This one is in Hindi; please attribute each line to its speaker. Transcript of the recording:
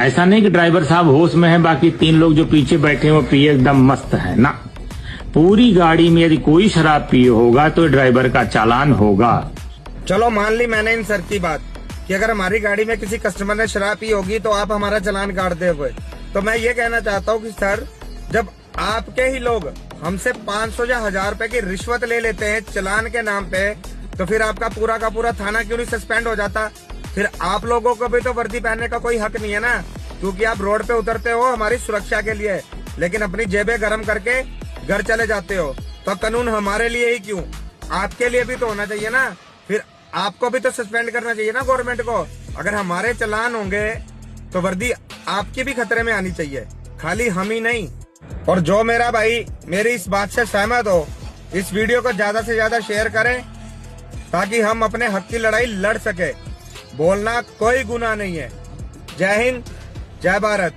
Speaker 1: ऐसा नहीं कि ड्राइवर साहब होश में है, बाकी 3 लोग जो पीछे बैठे हैं वो पिए एकदम मस्त है ना। पूरी गाड़ी में यदि कोई शराब पिए होगा तो ड्राइवर का चालान होगा।
Speaker 2: चलो मान ली मैंने इन सर की बात कि अगर हमारी गाड़ी में किसी कस्टमर ने शराब पी होगी तो आप हमारा चालान काट दे हुए। तो मैं ये कहना चाहता हूँ कि सर, जब आपके ही लोग हमसे 500 या 1000 रुपए की रिश्वत ले लेते हैं चालान के नाम पे, तो फिर आपका पूरा का पूरा थाना क्यों नहीं सस्पेंड हो जाता? फिर आप लोगों को भी तो वर्दी पहनने का कोई हक नहीं है ना, क्योंकि आप रोड पे उतरते हो हमारी सुरक्षा के लिए, लेकिन अपनी जेबें गर्म करके घर चले जाते हो। तो कानून हमारे लिए ही क्यों, आपके लिए भी तो होना चाहिए ना। फिर आपको भी तो सस्पेंड करना चाहिए ना गवर्नमेंट को। अगर हमारे चालान होंगे तो वर्दी आपकी भी खतरे में आनी चाहिए, खाली हम ही नहीं। और जो मेरा भाई मेरी इस बात से सहमत हो, इस वीडियो को ज्यादा से ज्यादा शेयर करें ताकि हम अपने हक की लड़ाई लड़ सके। बोलना कोई गुनाह नहीं है। जय हिंद, जय भारत।